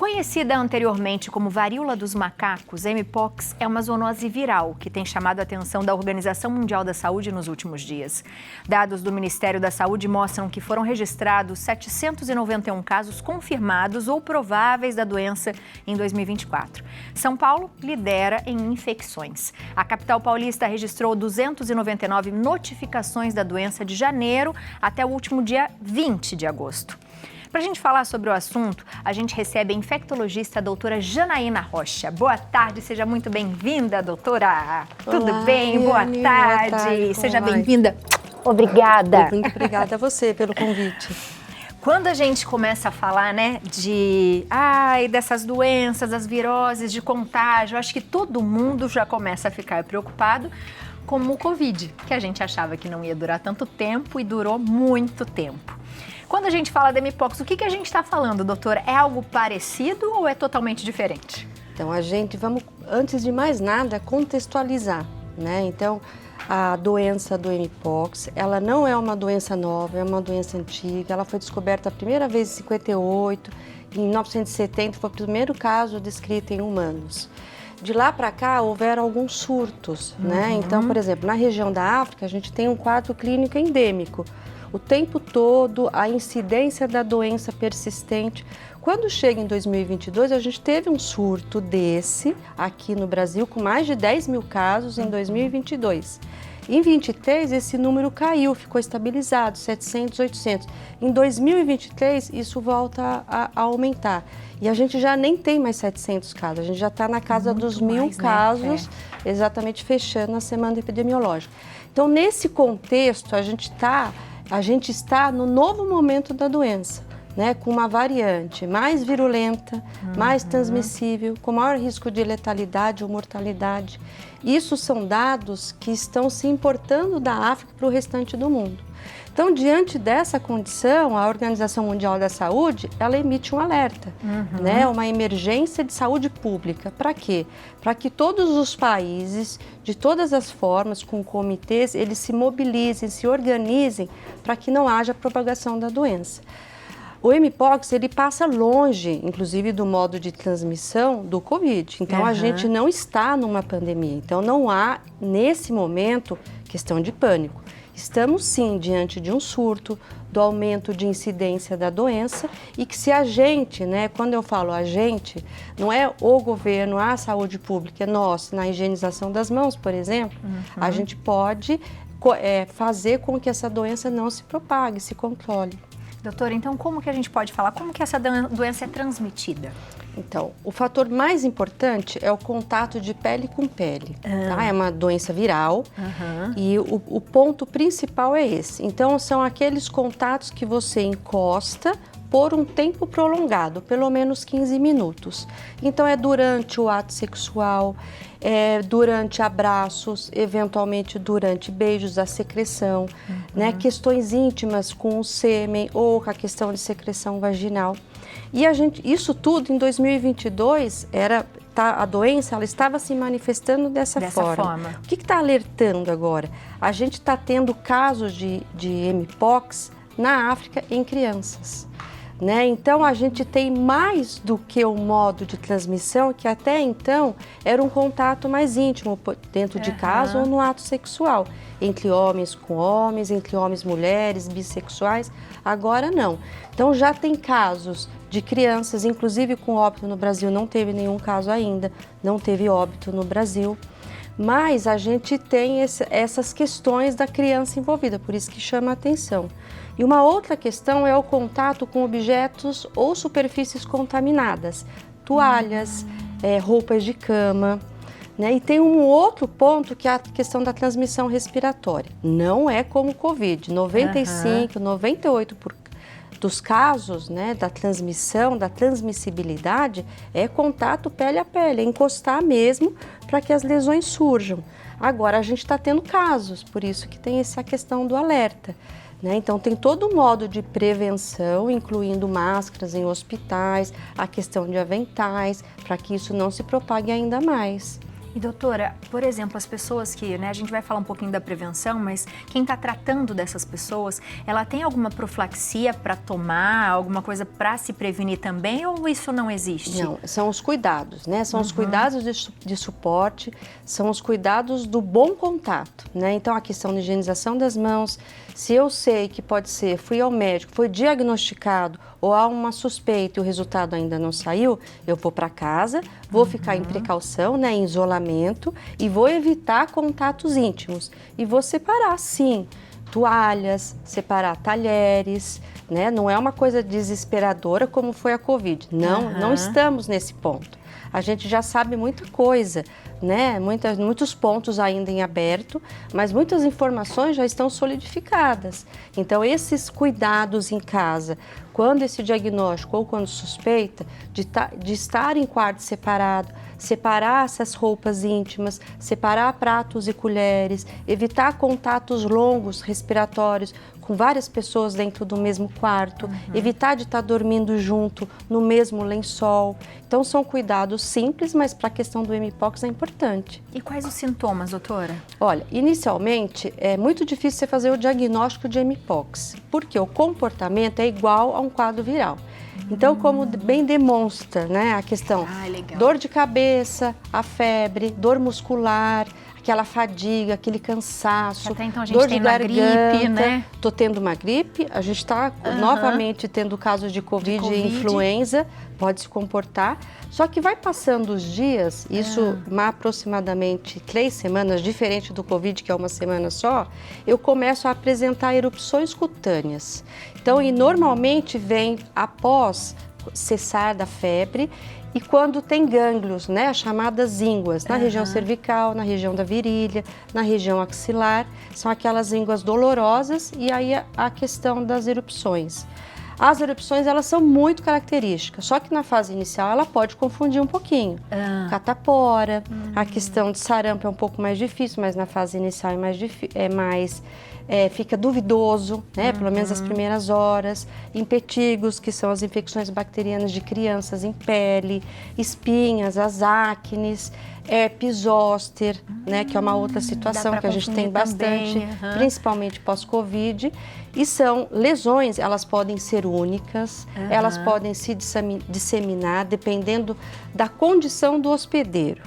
Conhecida anteriormente como varíola dos macacos, a Mpox é uma zoonose viral que tem chamado a atenção da Organização Mundial da Saúde nos últimos dias. Dados do Ministério da Saúde mostram que foram registrados 791 casos confirmados ou prováveis da doença em 2024. São Paulo lidera em infecções. A capital paulista registrou 299 notificações da doença de janeiro até o último dia 20 de agosto. Para a gente falar sobre o assunto, a gente recebe a infectologista a doutora Janaína Rocha. Boa tarde, seja muito bem-vinda, doutora. Olá, tudo bem? Boa tarde. Boa tarde. Seja bem-vinda. Obrigada. Muito obrigada a você pelo convite. Quando a gente começa a falar, né, dessas doenças, das viroses, de contágio, acho que todo mundo já começa a ficar preocupado, como o Covid, que a gente achava que não ia durar tanto tempo e durou muito tempo. Quando a gente fala da Mpox, o que a gente está falando, doutora? É algo parecido ou é totalmente diferente? Então, vamos, antes de mais nada, contextualizar, né? Então, a doença do Mpox, ela não é uma doença nova, é uma doença antiga. Ela foi descoberta a primeira vez em 58, em 1970 foi o primeiro caso descrito em humanos. De lá para cá, houveram alguns surtos, né? Então, por exemplo, na região da África, a gente tem um quadro clínico endêmico. O tempo todo, a incidência da doença persistente. Quando chega em 2022, a gente teve um surto desse aqui no Brasil, com mais de 10 mil casos em 2022. Em 2023, esse número caiu, ficou estabilizado, 700, 800. Em 2023, isso volta a aumentar. E a gente já nem tem mais 700 casos, a gente já está na casa dos 1.000 casos, exatamente fechando a semana epidemiológica. Então, nesse contexto, a gente está no novo momento da doença, né, com uma variante mais virulenta, mais transmissível, com maior risco de letalidade ou mortalidade. Isso são dados que estão se importando da África para o restante do mundo. Então, diante dessa condição, a Organização Mundial da Saúde, ela emite um alerta, né, uma emergência de saúde pública. Para quê? Para que todos os países, de todas as formas, com comitês, eles se mobilizem, se organizem para que não haja propagação da doença. O Mpox, ele passa longe, inclusive, do modo de transmissão do Covid. Então, a gente não está numa pandemia. Então, não há, nesse momento, questão de pânico. Estamos, sim, diante de um surto, do aumento de incidência da doença e que se a gente, né, quando eu falo a gente, não é o governo, a saúde pública, é nós, na higienização das mãos, por exemplo, a gente pode fazer com que essa doença não se propague, se controle. Doutora, então como que a gente pode falar? Como que essa doença é transmitida? Então, o fator mais importante é o contato de pele com pele. Tá? É uma doença viral e o ponto principal é esse. Então, são aqueles contatos que você encosta por um tempo prolongado, pelo menos 15 minutos. Então, é durante o ato sexual, durante abraços, eventualmente durante beijos, a secreção, né? Questões íntimas com o sêmen ou a questão de secreção vaginal. E isso tudo em 2022 a doença ela estava se manifestando dessa forma. O que está alertando agora? A gente está tendo casos de Mpox na África em crianças. Né? Então, a gente tem mais do que o modo de transmissão, que até então era um contato mais íntimo dentro de casa ou no ato sexual, entre homens com homens, entre homens e mulheres, bissexuais, agora não. Então, já tem casos de crianças, inclusive com óbito no Brasil, não teve nenhum caso ainda, não teve óbito no Brasil, mas a gente tem essas questões da criança envolvida, por isso que chama a atenção. E uma outra questão é o contato com objetos ou superfícies contaminadas, toalhas, roupas de cama, né? E tem um outro ponto que é a questão da transmissão respiratória. Não é como o Covid, 95, 98% dos casos, né, da transmissão, da transmissibilidade, é contato pele a pele, é encostar mesmo para que as lesões surjam. Agora, a gente está tendo casos, por isso que tem essa questão do alerta. Né? Então, tem todo um modo de prevenção, incluindo máscaras em hospitais, a questão de aventais, para que isso não se propague ainda mais. E doutora, por exemplo, as pessoas que, a gente vai falar um pouquinho da prevenção, mas quem está tratando dessas pessoas, ela tem alguma profilaxia para tomar, alguma coisa para se prevenir também, ou isso não existe? Não, são os cuidados, né? São os cuidados de suporte, são os cuidados do bom contato, né? Então, a questão da higienização das mãos, se eu sei que pode ser, fui ao médico, foi diagnosticado ou há uma suspeita e o resultado ainda não saiu, eu vou para casa, vou ficar em precaução, né, em isolamento e vou evitar contatos íntimos. E vou separar, sim, toalhas, separar talheres, né? Não é uma coisa desesperadora como foi a Covid. Não estamos nesse ponto. A gente já sabe muita coisa, né? Muitos pontos ainda em aberto, mas muitas informações já estão solidificadas. Então, esses cuidados em casa, quando esse diagnóstico ou quando suspeita, de estar em quarto separado, separar essas roupas íntimas, separar pratos e colheres, evitar contatos longos respiratórios com várias pessoas dentro do mesmo quarto, evitar de estar dormindo junto no mesmo lençol. Então, são cuidados simples, mas para a questão do mpox é importante. E quais os sintomas, doutora? Olha, inicialmente é muito difícil você fazer o diagnóstico de mpox, porque o comportamento é igual a um quadro viral. Então, como bem demonstra, né, a questão dor de cabeça, a febre, dor muscular, aquela fadiga, aquele cansaço, até então a gente dor tem de garganta, gripe, né? Tô tendo uma gripe, a gente está novamente tendo casos de Covid e influenza, pode se comportar, só que vai passando os dias, isso aproximadamente 3 semanas, diferente do Covid, que é uma semana só, eu começo a apresentar erupções cutâneas. Então, e normalmente vem após cessar da febre e quando tem gânglios, né, as chamadas ínguas, na região cervical, na região da virilha, na região axilar, são aquelas ínguas dolorosas e aí a questão das erupções. As erupções, elas são muito características, só que na fase inicial ela pode confundir um pouquinho. Catapora, a questão de sarampo é um pouco mais difícil, mas na fase inicial fica duvidoso, né? Pelo menos as primeiras horas. Impetigos, que são as infecções bacterianas de crianças em pele, espinhas, as acnes, herpes zoster, né? Que é uma outra situação que a gente tem bastante, principalmente pós-Covid. E são lesões, elas podem ser únicas, elas podem se disseminar dependendo da condição do hospedeiro.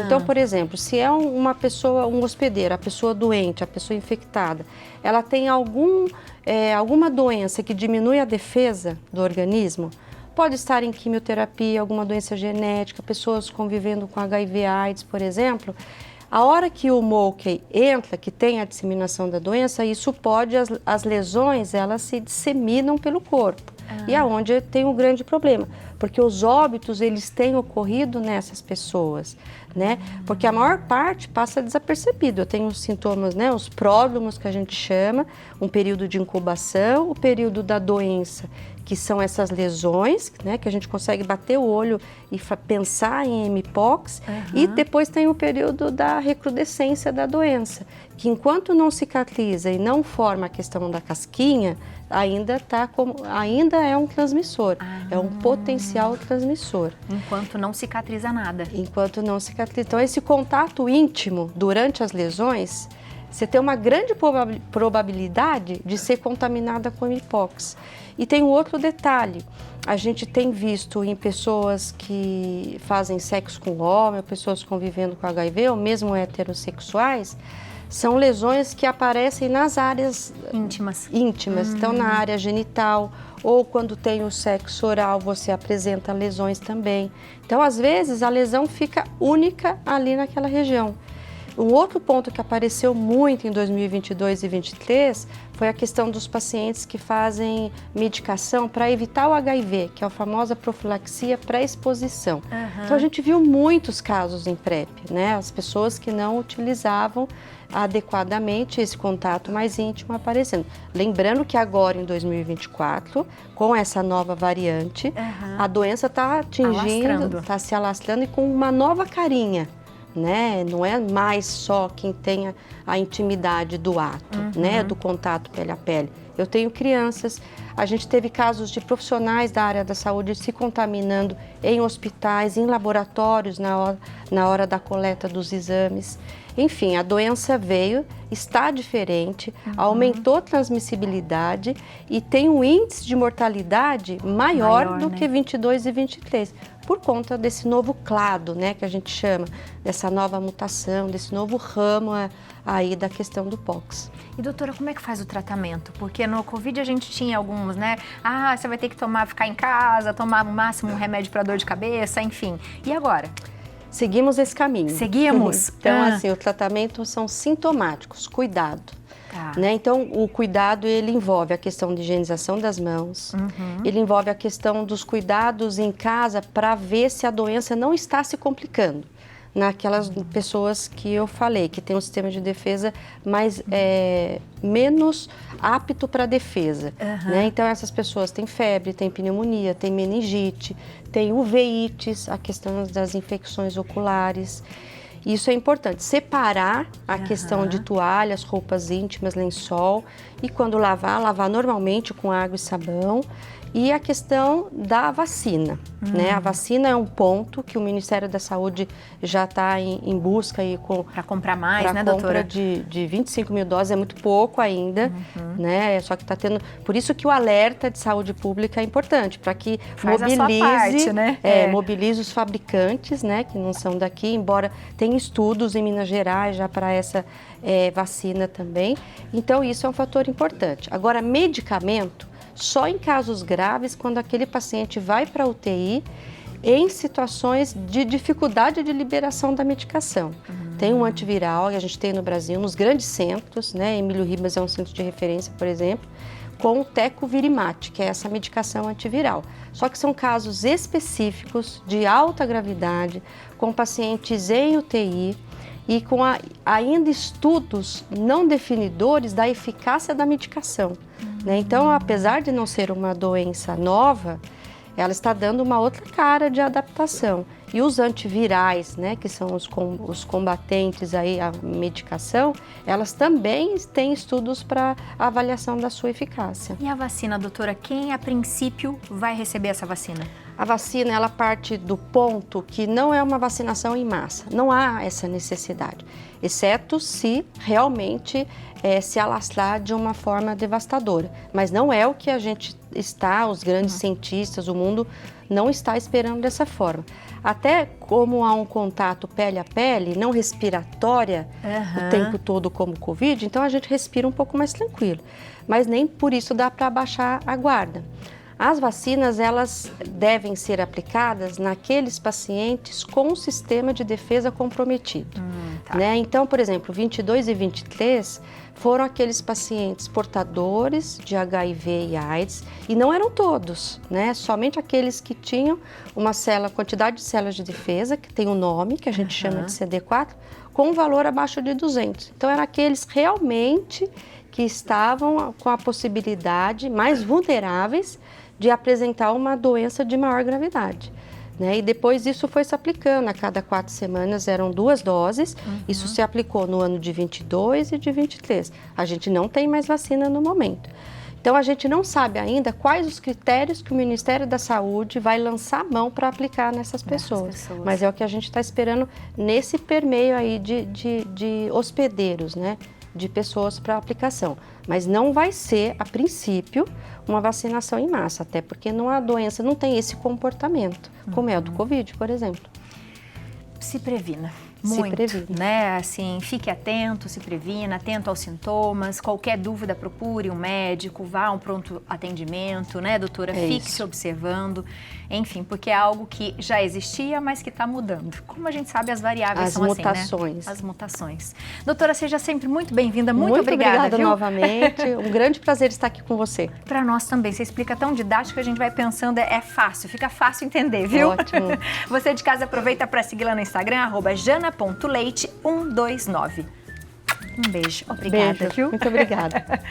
Então, por exemplo, se é uma pessoa, um hospedeiro, a pessoa doente, a pessoa infectada, ela tem alguma doença que diminui a defesa do organismo, pode estar em quimioterapia, alguma doença genética, pessoas convivendo com HIV/AIDS, por exemplo. A hora que o Molkey entra, que tem a disseminação da doença, isso pode, as lesões, elas se disseminam pelo corpo. E é onde tem um grande problema, porque os óbitos, eles têm ocorrido nessas pessoas, né? Porque a maior parte passa desapercebido. Eu tenho os sintomas, né? Os pródromos, que a gente chama, um período de incubação, o período da doença, que são essas lesões, né, que a gente consegue bater o olho e pensar em mpox, e depois tem o período da recrudescência da doença, que enquanto não cicatriza e não forma a questão da casquinha, ainda é um transmissor, é um potencial transmissor. Enquanto não cicatriza nada. Enquanto não cicatriza. Então, esse contato íntimo durante as lesões, você tem uma grande probabilidade de ser contaminada com mpox. E tem um outro detalhe, a gente tem visto em pessoas que fazem sexo com homem, pessoas convivendo com HIV, ou mesmo heterossexuais, são lesões que aparecem nas áreas íntimas. Então, na área genital, ou quando tem o sexo oral, você apresenta lesões também. Então, às vezes, a lesão fica única ali naquela região. Um outro ponto que apareceu muito em 2022 e 2023 foi a questão dos pacientes que fazem medicação para evitar o HIV, que é a famosa profilaxia pré-exposição. Então, a gente viu muitos casos em PrEP, né? As pessoas que não utilizavam adequadamente esse contato mais íntimo aparecendo. Lembrando que agora, em 2024, com essa nova variante, a doença está está se alastrando e com uma nova carinha. Né? Não é mais só quem tenha a intimidade do ato, né? Do contato pele a pele. Eu tenho crianças, A gente teve casos de profissionais da área da saúde se contaminando em hospitais, em laboratórios na hora da coleta dos exames. Enfim, a doença veio, está diferente, aumentou a transmissibilidade e tem um índice de mortalidade maior do que 22 e 23, por conta desse novo clado, né, que a gente chama, dessa nova mutação, desse novo ramo aí da questão do POX. E doutora, como é que faz o tratamento? Porque no Covid a gente tinha alguns, né? Você vai ter que ficar em casa, tomar no máximo um remédio para dor de cabeça, enfim. E agora? Seguimos esse caminho. Seguimos? Então, assim, o tratamento são sintomáticos, cuidado. Tá. Né? Então, o cuidado, ele envolve a questão de higienização das mãos, ele envolve a questão dos cuidados em casa para ver se a doença não está se complicando naquelas pessoas que eu falei, que tem um sistema de defesa menos apto para a defesa. Né? Então, essas pessoas têm febre, têm pneumonia, têm meningite, têm uveites, a questão das infecções oculares. Isso é importante, separar a questão de toalhas, roupas íntimas, lençol, e quando lavar normalmente com água e sabão. E a questão da vacina, né? A vacina é um ponto que o Ministério da Saúde já está em busca aí para comprar mais, né, doutora? doutora? De 25 mil doses é muito pouco ainda, né? Só que está tendo... Por isso que o alerta de saúde pública é importante, para que mobilize, né? Mobilize os fabricantes, né? Que não são daqui, embora tenha estudos em Minas Gerais já para essa vacina também. Então, isso é um fator importante. Agora, medicamento, só em casos graves, quando aquele paciente vai para a UTI, em situações de dificuldade de liberação da medicação. Tem um antiviral que a gente tem no Brasil, nos grandes centros, né? Emílio Ribas é um centro de referência, por exemplo, com o Tecovirimat, que é essa medicação antiviral. Só que são casos específicos de alta gravidade, com pacientes em UTI, e com ainda estudos não definidores da eficácia da medicação. Né? Então, apesar de não ser uma doença nova, ela está dando uma outra cara de adaptação. E os antivirais, né, que são os combatentes aí à medicação, elas também têm estudos para avaliação da sua eficácia. E a vacina, doutora, quem a princípio vai receber essa vacina? A vacina, ela parte do ponto que não é uma vacinação em massa, não há essa necessidade, exceto se realmente se alastrar de uma forma devastadora. Mas não é o que a gente os grandes cientistas, o mundo não está esperando dessa forma. Até como há um contato pele a pele, não respiratória o tempo todo como o Covid, então a gente respira um pouco mais tranquilo. Mas nem por isso dá para baixar a guarda. As vacinas, elas devem ser aplicadas naqueles pacientes com o sistema de defesa comprometido. Né? Então, por exemplo, 22 e 23 foram aqueles pacientes portadores de HIV e AIDS, e não eram todos, né? Somente aqueles que tinham uma quantidade de células de defesa, que tem um nome, que a gente chama de CD4, com um valor abaixo de 200. Então, eram aqueles realmente que estavam com a possibilidade mais vulneráveis de apresentar uma doença de maior gravidade. Né? E depois isso foi se aplicando, a cada 4 semanas eram 2 doses, isso se aplicou no ano de 22 e de 23. A gente não tem mais vacina no momento. Então a gente não sabe ainda quais os critérios que o Ministério da Saúde vai lançar a mão para aplicar nessas pessoas. Mas é o que a gente está esperando nesse permeio aí de hospedeiros, né? De pessoas para aplicação. Mas não vai ser, a princípio, uma vacinação em massa, até porque a doença não tem esse comportamento, como é o do Covid, por exemplo. Se previna. Muito, né? Assim, fique atento, se previna, atento aos sintomas. Qualquer dúvida, procure um médico, vá a um pronto atendimento, né, doutora? Fique se observando. Enfim, porque é algo que já existia, mas que está mudando. Como a gente sabe, as variáveis são assim, né? As mutações. Doutora, seja sempre muito bem-vinda. Muito obrigada, viu? Novamente. Um grande prazer estar aqui com você. Para nós também. Você explica tão didático que a gente vai pensando, é fácil, fica fácil entender, viu? Ótimo. Você de casa aproveita para seguir lá no Instagram, @jana.leite129. Um beijo. Obrigada, viu? Muito obrigada.